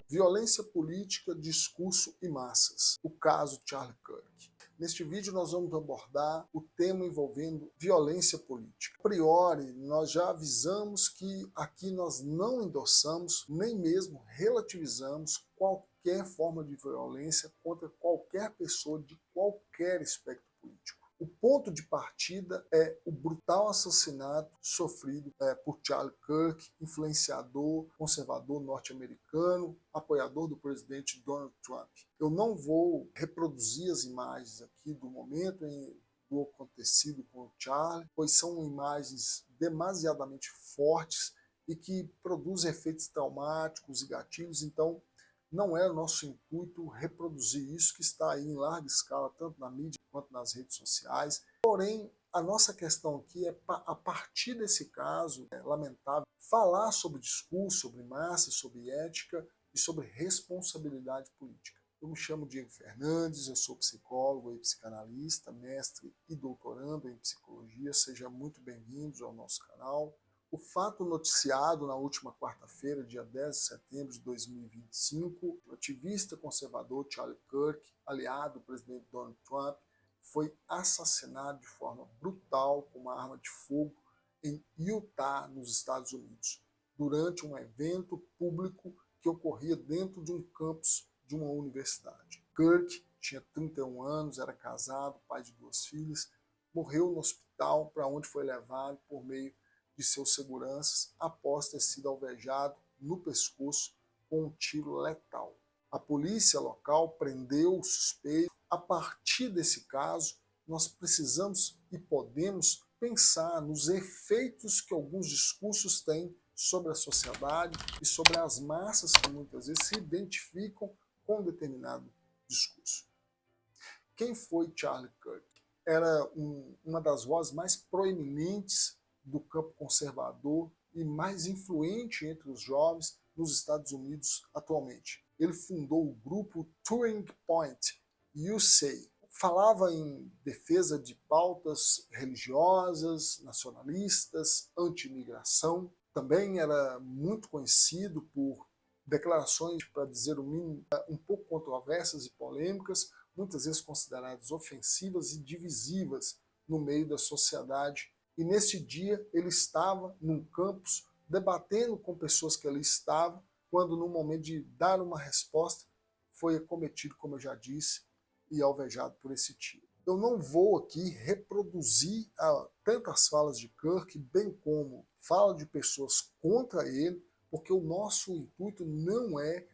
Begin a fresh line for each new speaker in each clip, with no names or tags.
Violência política, discurso e massas. O caso Charlie Kirk. Neste vídeo nós vamos abordar o tema envolvendo violência política. A priori, nós já avisamos que aqui nós não endossamos, nem mesmo relativizamos qualquer forma de violência contra qualquer pessoa de qualquer espectro político. O ponto de partida é o brutal assassinato sofrido por Charlie Kirk, influenciador, conservador norte-americano, apoiador do presidente Donald Trump. Eu não vou reproduzir as imagens aqui do momento do acontecido com o Charlie, pois são imagens demasiadamente fortes e que produzem efeitos traumáticos e gatilhos, então não é nosso intuito reproduzir isso que está aí em larga escala, tanto na mídia quanto nas redes sociais. Porém, a nossa questão aqui é, a partir desse caso lamentável, falar sobre discurso, sobre massa, sobre ética e sobre responsabilidade política. Eu me chamo Diego Fernandes, eu sou psicólogo e psicanalista, mestre e doutorando em psicologia. Sejam muito bem-vindos ao nosso canal. O fato noticiado na última quarta-feira, dia 10 de setembro de 2025, o ativista conservador Charlie Kirk, aliado do presidente Donald Trump, foi assassinado de forma brutal com uma arma de fogo em Utah, nos Estados Unidos, durante um evento público que ocorria dentro de um campus de uma universidade. Kirk tinha 31 anos, era casado, pai de 2 filhas, morreu no hospital para onde foi levado por meio de seus seguranças após ter sido alvejado no pescoço com um tiro letal. A polícia local prendeu o suspeito. A partir desse caso, nós precisamos e podemos pensar nos efeitos que alguns discursos têm sobre a sociedade e sobre as massas que muitas vezes se identificam com um determinado discurso. Quem foi Charlie Kirk? Era uma das vozes mais proeminentes do campo conservador e mais influente entre os jovens nos Estados Unidos atualmente. Ele fundou o grupo Turning Point USA. Falava em defesa de pautas religiosas, nacionalistas, anti-imigração. Também era muito conhecido por declarações, para dizer o mínimo, um pouco controversas e polêmicas, muitas vezes consideradas ofensivas e divisivas no meio da sociedade. E nesse dia ele estava num campus debatendo com pessoas que ali estavam, quando no momento de dar uma resposta foi acometido, como eu já disse, e alvejado por esse tiro. Eu não vou aqui reproduzir tantas falas de Kirk, bem como fala de pessoas contra ele, porque o nosso intuito não é,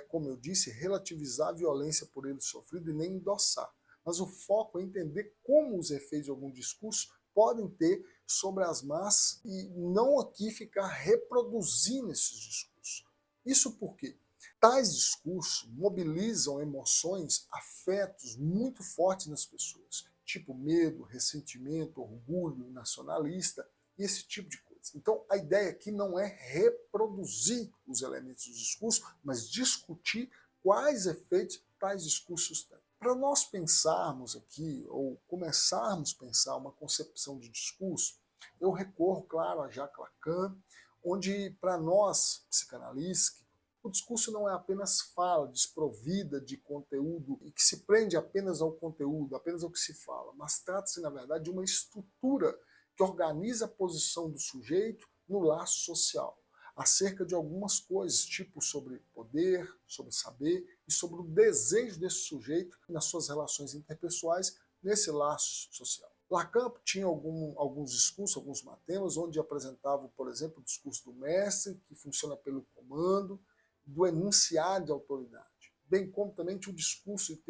como eu disse, relativizar a violência por ele sofrido e nem endossar. Mas o foco é entender como os efeitos de algum discurso podem ter sobre as massas e não aqui ficar reproduzindo esses discursos. Isso porque tais discursos mobilizam emoções, afetos muito fortes nas pessoas, tipo medo, ressentimento, orgulho nacionalista e esse tipo de coisa. Então a ideia aqui não é reproduzir os elementos do discurso, mas discutir quais efeitos tais discursos têm. Para nós pensarmos aqui, ou começarmos a pensar uma concepção de discurso, eu recorro, claro, a Jacques Lacan, onde, para nós, psicanalistas, o discurso não é apenas fala desprovida de conteúdo e que se prende apenas ao conteúdo, apenas ao que se fala, mas trata-se, na verdade, de uma estrutura que organiza a posição do sujeito no laço social, acerca de algumas coisas, tipo sobre poder, sobre saber e sobre o desejo desse sujeito nas suas relações interpessoais nesse laço social. Lacan tinha alguns discursos, alguns matemas, onde apresentava, por exemplo, o discurso do mestre, que funciona pelo comando, do enunciado de autoridade, bem como também tinha um discurso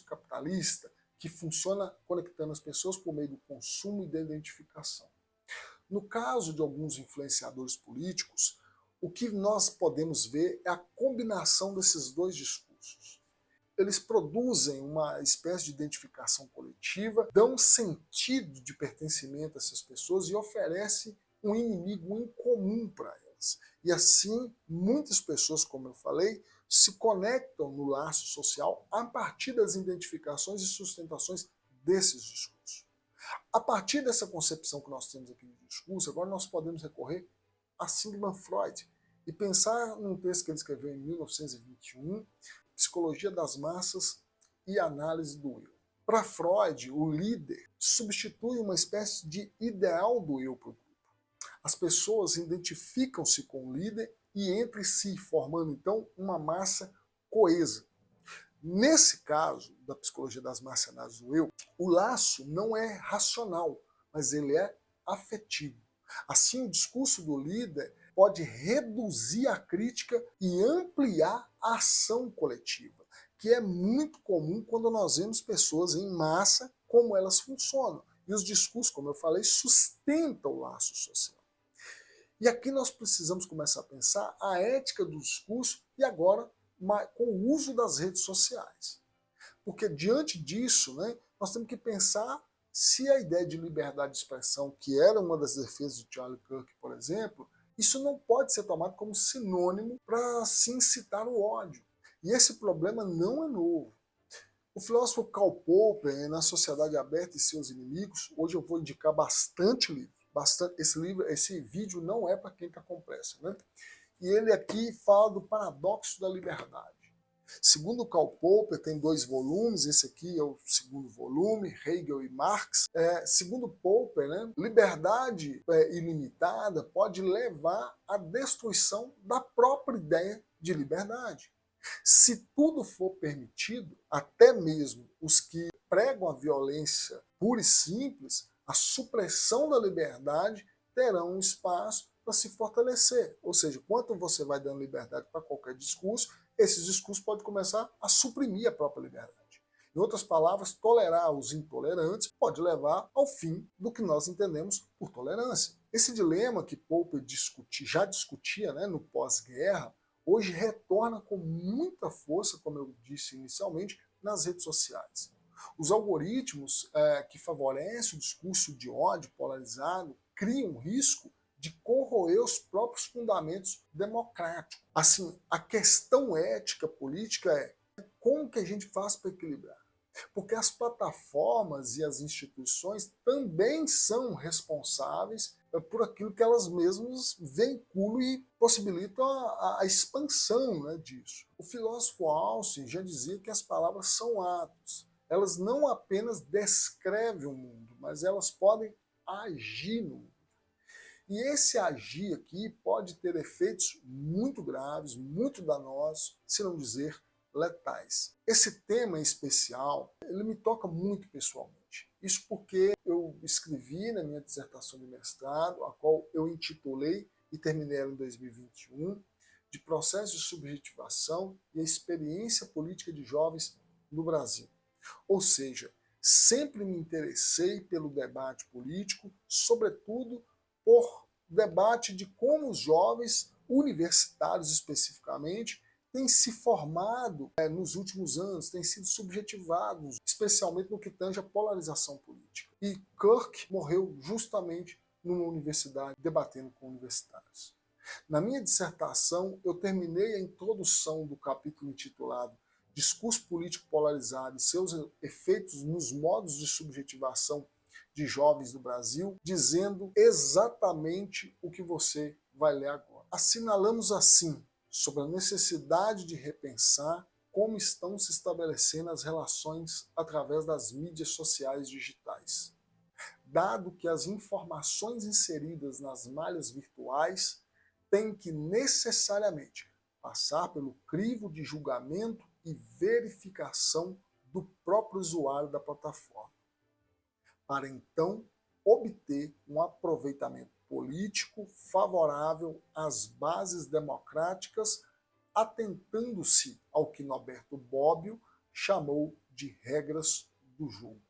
capitalista, que funciona conectando as pessoas por meio do consumo e da identificação. No caso de alguns influenciadores políticos, o que nós podemos ver é a combinação desses dois discursos. Eles produzem uma espécie de identificação coletiva, dão sentido de pertencimento a essas pessoas e oferecem um inimigo em comum para elas. E assim, muitas pessoas, como eu falei, se conectam no laço social a partir das identificações e sustentações desses discursos. A partir dessa concepção que nós temos aqui do discurso, agora nós podemos recorrer a Sigmund Freud e pensar num texto que ele escreveu em 1921, Psicologia das Massas e Análise do Eu. Para Freud, o líder substitui uma espécie de ideal do eu para o grupo. As pessoas identificam-se com o líder e entre si, formando então uma massa coesa. Nesse caso da psicologia das massas e análise do eu, o laço não é racional, mas ele é afetivo. Assim, o discurso do líder pode reduzir a crítica e ampliar a ação coletiva, que é muito comum quando nós vemos pessoas em massa, como elas funcionam. E os discursos, como eu falei, sustentam o laço social. E aqui nós precisamos começar a pensar a ética do discurso e agora com o uso das redes sociais. Porque diante disso, nós temos que pensar se a ideia de liberdade de expressão, que era uma das defesas de Charlie Kirk, por exemplo, isso não pode ser tomado como sinônimo para se incitar o ódio. E esse problema não é novo. O filósofo Karl Popper, na Sociedade Aberta e Seus Inimigos, hoje eu vou indicar bastante livro. Esse vídeo não é para quem está com pressa, E ele aqui fala do paradoxo da liberdade. Segundo Karl Popper, tem 2 volumes, esse aqui é o 2º volume, Hegel e Marx. Segundo Popper, liberdade ilimitada pode levar à destruição da própria ideia de liberdade. Se tudo for permitido, até mesmo os que pregam a violência pura e simples, a supressão da liberdade terão um espaço para se fortalecer. Ou seja, quanto você vai dando liberdade para qualquer discurso, esses discursos podem começar a suprimir a própria liberdade. Em outras palavras, tolerar os intolerantes pode levar ao fim do que nós entendemos por tolerância. Esse dilema que Popper já discutia no pós-guerra, hoje retorna com muita força, como eu disse inicialmente, nas redes sociais. Os algoritmos que favorecem o discurso de ódio polarizado criam um risco de corroer os próprios fundamentos democráticos. Assim, a questão ética política é como que a gente faz para equilibrar? Porque as plataformas e as instituições também são responsáveis por aquilo que elas mesmas veiculam e possibilitam a expansão disso. O filósofo Austin já dizia que as palavras são atos. Elas não apenas descrevem o mundo, mas elas podem agir no mundo. E esse agir aqui pode ter efeitos muito graves, muito danosos, se não dizer letais. Esse tema em especial, ele me toca muito pessoalmente. Isso porque eu escrevi na minha dissertação de mestrado, a qual eu intitulei e terminei ela em 2021, de processo de subjetivação e a experiência política de jovens no Brasil. Ou seja, sempre me interessei pelo debate político, sobretudo por debate de como os jovens, universitários especificamente, têm se formado nos últimos anos, têm sido subjetivados, especialmente no que tange a polarização política. E Kirk morreu justamente numa universidade, debatendo com universitários. Na minha dissertação, eu terminei a introdução do capítulo intitulado Discurso Político Polarizado e seus efeitos nos modos de subjetivação de jovens do Brasil, dizendo exatamente o que você vai ler agora. Assinalamos assim sobre a necessidade de repensar como estão se estabelecendo as relações através das mídias sociais digitais. Dado que as informações inseridas nas malhas virtuais têm que necessariamente passar pelo crivo de julgamento e verificação do próprio usuário da plataforma, para então obter um aproveitamento político favorável às bases democráticas, atentando-se ao que Norberto Bobbio chamou de regras do jogo.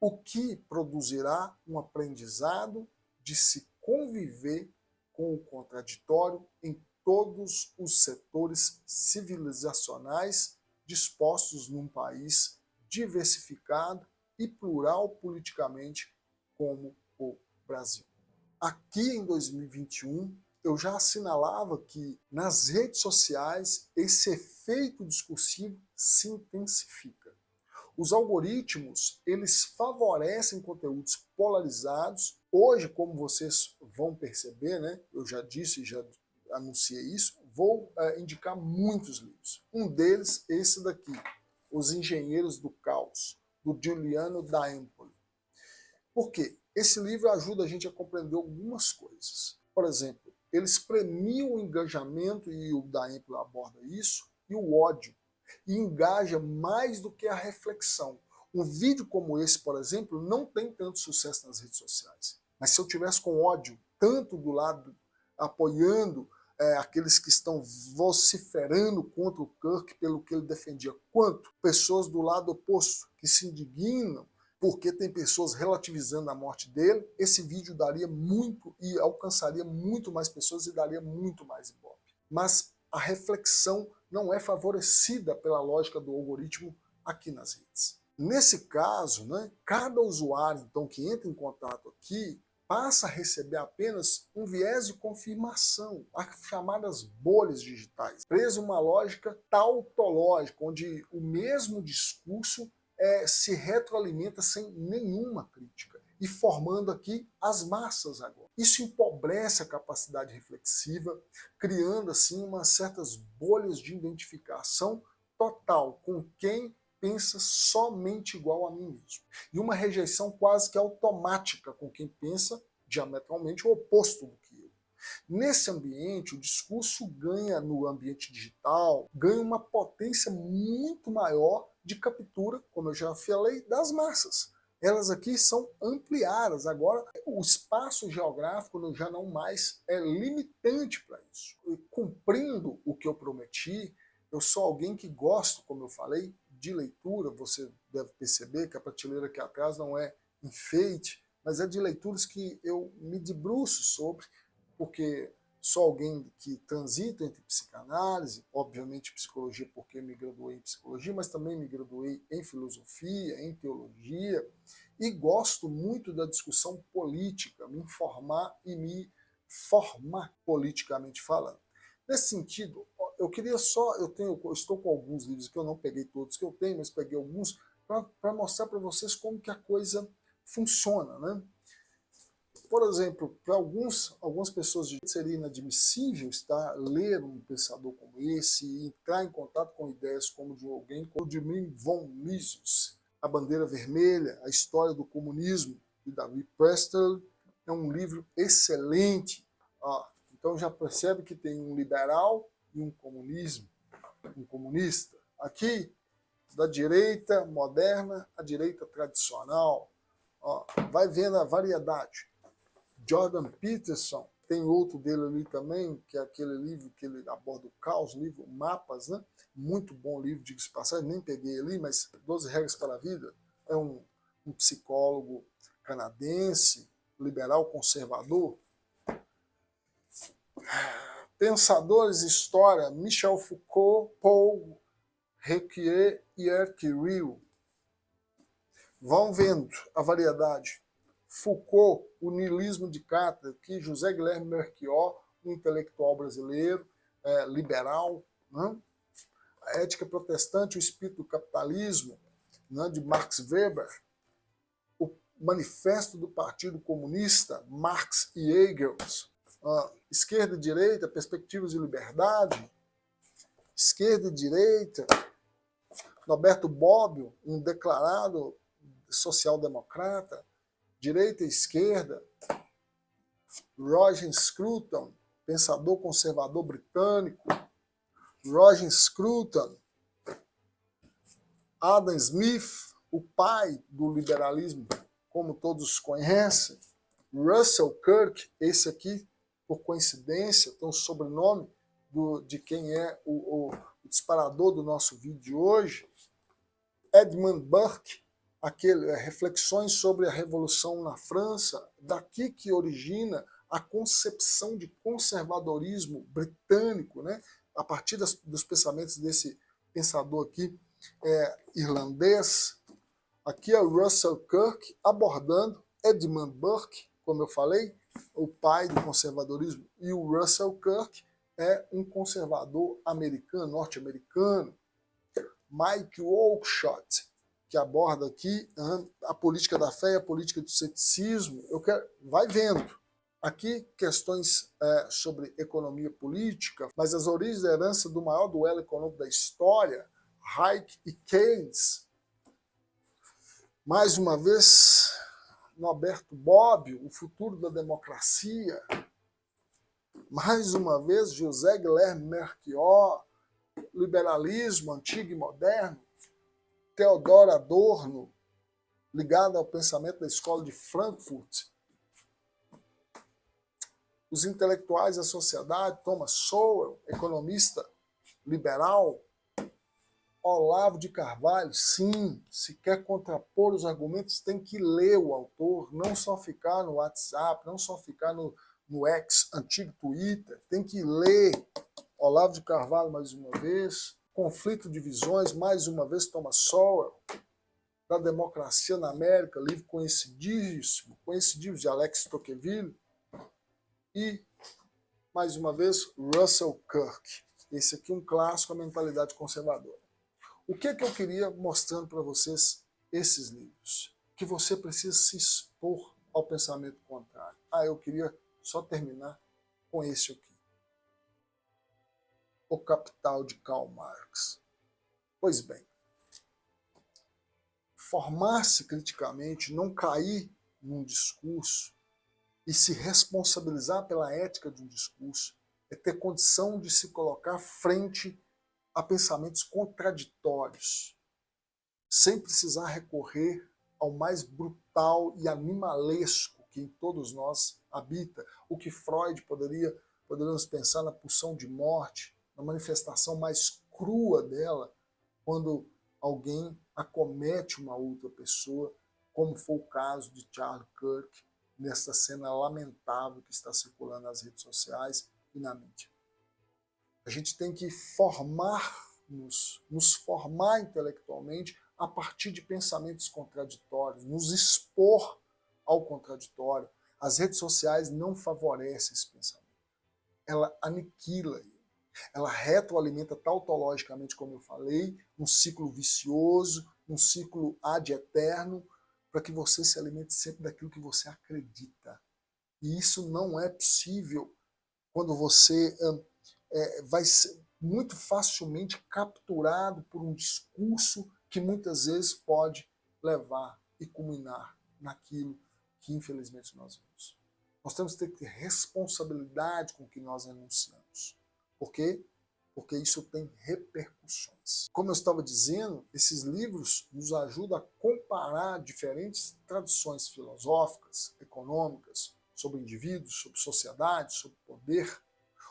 O que produzirá um aprendizado de se conviver com o contraditório em todos os setores civilizacionais dispostos num país diversificado e plural politicamente como o Brasil. Aqui em 2021, eu já assinalava que nas redes sociais esse efeito discursivo se intensifica. Os algoritmos, eles favorecem conteúdos polarizados. Hoje, como vocês vão perceber, né, eu já disse, já anunciei isso, vou indicar muitos livros. Um deles, esse daqui, Os Engenheiros do Caos, do Giuliano da Empoli. Por quê? Esse livro ajuda a gente a compreender algumas coisas. Por exemplo, eles premiam o engajamento, e o da Empoli aborda isso, e o ódio. E engaja mais do que a reflexão. Um vídeo como esse, por exemplo, não tem tanto sucesso nas redes sociais. Mas se eu tivesse com ódio, tanto do lado apoiando aqueles que estão vociferando contra o Kirk pelo que ele defendia, quanto pessoas do lado oposto que se indignam porque tem pessoas relativizando a morte dele, esse vídeo daria muito e alcançaria muito mais pessoas e daria muito mais ibope. Mas a reflexão não é favorecida pela lógica do algoritmo aqui nas redes. Nesse caso, né, cada usuário então que entra em contato aqui passa a receber apenas um viés de confirmação, as chamadas bolhas digitais, preso uma lógica tautológica, onde o mesmo discurso se retroalimenta sem nenhuma crítica, e formando aqui as massas agora. Isso empobrece a capacidade reflexiva, criando assim umas certas bolhas de identificação total com quem pensa somente igual a mim mesmo. E uma rejeição quase que automática com quem pensa diametralmente o oposto do que eu. Nesse ambiente, o discurso ganha, no ambiente digital, ganha uma potência muito maior de captura, como eu já falei, das massas. Elas aqui são ampliadas. Agora, o espaço geográfico já não mais é limitante para isso. E, cumprindo o que eu prometi, eu sou alguém que gosto, como eu falei, de leitura. Você deve perceber que a prateleira aqui atrás não é enfeite, mas é de leituras que eu me debruço sobre, porque sou alguém que transita entre psicanálise, obviamente psicologia, porque me graduei em psicologia, mas também me graduei em filosofia, em teologia, e gosto muito da discussão política, me informar e me formar politicamente falando. Nesse sentido, eu queria só, eu estou com alguns livros que eu não peguei todos que eu tenho, mas peguei alguns para mostrar para vocês como que a coisa funciona, né? Por exemplo, para algumas pessoas seria inadmissível ler um pensador como esse e entrar em contato com ideias como de alguém como Dmitri von Mises, A Bandeira Vermelha, A História do Comunismo, de David Prestel. É um livro excelente. Então já percebe que tem um liberal e um comunista. Aqui, da direita moderna à direita tradicional. Vai vendo a variedade. Jordan Peterson, tem outro dele ali também, que é aquele livro que ele aborda o caos, livro Mapas, né? Muito bom livro, diga-se de passagem, nem peguei ali, mas 12 Regras para a Vida. É um psicólogo canadense, liberal conservador. Pensadores de história, Michel Foucault, Paul Ricoeur e Hercule. Vão vendo a variedade. Foucault, o niilismo de cátedra, que José Guilherme Melchior, um intelectual brasileiro, liberal, né? A ética protestante, o espírito do capitalismo, né? De Max Weber, o manifesto do Partido Comunista, Marx e Engels, esquerda e direita, perspectivas de liberdade, esquerda e direita, Norberto Bobbio, um declarado social-democrata, direita e esquerda, Roger Scruton, pensador conservador britânico, Roger Scruton, Adam Smith, o pai do liberalismo, como todos conhecem, Russell Kirk, esse aqui, por coincidência, tem um sobrenome de quem é o disparador do nosso vídeo de hoje, Edmund Burke, reflexões sobre a Revolução na França, daqui que origina a concepção de conservadorismo britânico, né? A partir dos pensamentos desse pensador aqui irlandês. Aqui é o Russell Kirk abordando Edmund Burke, como eu falei, o pai do conservadorismo, e o Russell Kirk é um conservador americano, norte-americano. Mike Oakeshott, que aborda aqui a política da fé e a política do ceticismo, vai vendo. Aqui questões sobre economia política, mas as origens da herança do maior duelo econômico da história, Hayek e Keynes. Mais uma vez, Norberto Bobbio, O Futuro da Democracia. Mais uma vez, José Guilherme Melchior, Liberalismo Antigo e Moderno. Theodor Adorno, ligado ao pensamento da Escola de Frankfurt. Os intelectuais da sociedade, Thomas Sowell, economista liberal. Olavo de Carvalho, sim, se quer contrapor os argumentos, tem que ler o autor, não só ficar no WhatsApp, não só ficar no X, antigo Twitter, tem que ler Olavo de Carvalho mais uma vez, Conflito de Visões, mais uma vez, Thomas Sowell, Da Democracia na América, livro conhecidíssimo de Alex Tocqueville, e, mais uma vez, Russell Kirk. Esse aqui é um clássico, A Mentalidade Conservadora. O que é que eu queria mostrando para vocês esses livros? Que você precisa se expor ao pensamento contrário. Eu queria só terminar com esse aqui. O Capital, de Karl Marx. Pois bem, formar-se criticamente, não cair num discurso e se responsabilizar pela ética de um discurso é ter condição de se colocar frente a pensamentos contraditórios, sem precisar recorrer ao mais brutal e animalesco que em todos nós habita, o que Freud poderíamos pensar na pulsão de morte, na manifestação mais crua dela, quando alguém acomete uma outra pessoa, como foi o caso de Charlie Kirk, nessa cena lamentável que está circulando nas redes sociais e na mídia. A gente tem que nos formar intelectualmente a partir de pensamentos contraditórios, nos expor ao contraditório. As redes sociais não favorecem esse pensamento. Ela aniquila ele. Ela retroalimenta tautologicamente, como eu falei, um ciclo vicioso, um ciclo ad eterno, para que você se alimente sempre daquilo que você acredita. E isso não é possível quando você vai ser muito facilmente capturado por um discurso que muitas vezes pode levar e culminar naquilo que infelizmente nós vemos. Nós temos que ter responsabilidade com o que nós anunciamos. Por quê? Porque isso tem repercussões. Como eu estava dizendo, esses livros nos ajudam a comparar diferentes tradições filosóficas, econômicas, sobre indivíduos, sobre sociedade, sobre poder.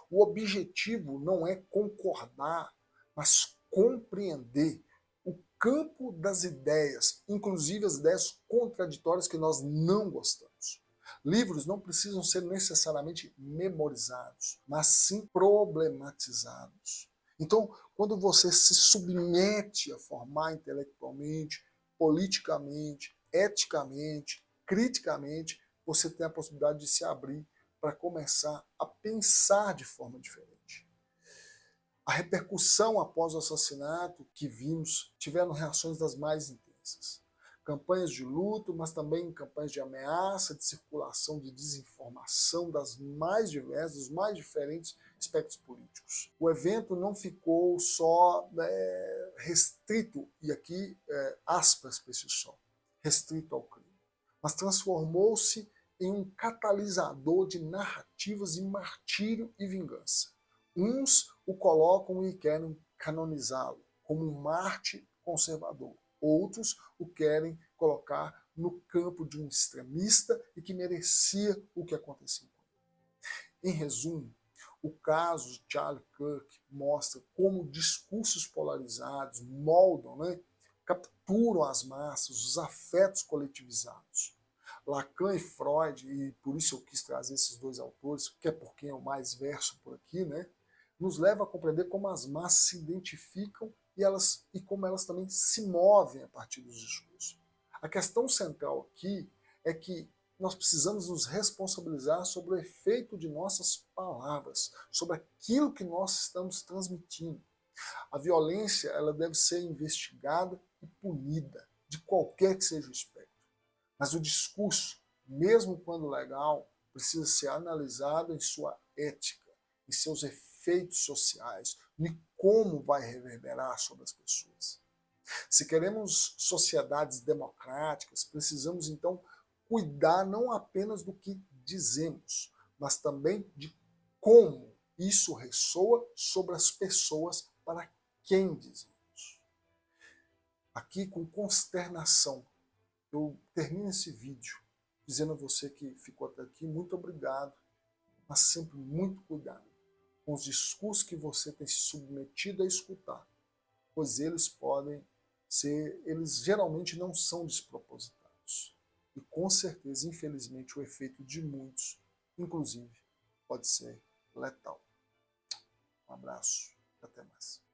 O objetivo não é concordar, mas compreender o campo das ideias, inclusive as ideias contraditórias que nós não gostamos. Livros não precisam ser necessariamente memorizados, mas sim problematizados. Então, quando você se submete a formar intelectualmente, politicamente, eticamente, criticamente, você tem a possibilidade de se abrir para começar a pensar de forma diferente. A repercussão após o assassinato que vimos tiveram reações das mais intensas. Campanhas de luto, mas também campanhas de ameaça, de circulação de desinformação das mais diversas, dos mais diferentes espectros políticos. O evento não ficou só restrito, e aqui aspas para esse só, restrito ao crime, mas transformou-se em um catalisador de narrativas de martírio e vingança. Uns o colocam e querem canonizá-lo como um mártir conservador. Outros o querem colocar no campo de um extremista e que merecia o que aconteceu com ele. Em resumo, o caso de Charlie Kirk mostra como discursos polarizados moldam, capturam as massas, os afetos coletivizados. Lacan e Freud, e por isso eu quis trazer esses dois autores, que é por quem eu mais verso por aqui, nos leva a compreender como as massas se identificam e como elas também se movem a partir dos discursos. A questão central aqui é que nós precisamos nos responsabilizar sobre o efeito de nossas palavras, sobre aquilo que nós estamos transmitindo. A violência ela deve ser investigada e punida. de qualquer que seja o espectro. Mas o discurso, mesmo quando legal, precisa ser analisado em sua ética, em seus efeitos sociais, e como vai reverberar sobre as pessoas. Se queremos sociedades democráticas, precisamos então cuidar não apenas do que dizemos, mas também de como isso ressoa sobre as pessoas para quem dizemos. Aqui, com consternação, eu termino esse vídeo dizendo a você que ficou até aqui, muito obrigado, mas sempre muito cuidado com os discursos que você tem se submetido a escutar, pois eles geralmente não são despropositados. E com certeza, infelizmente, o efeito de muitos, inclusive, pode ser letal. Um abraço e até mais.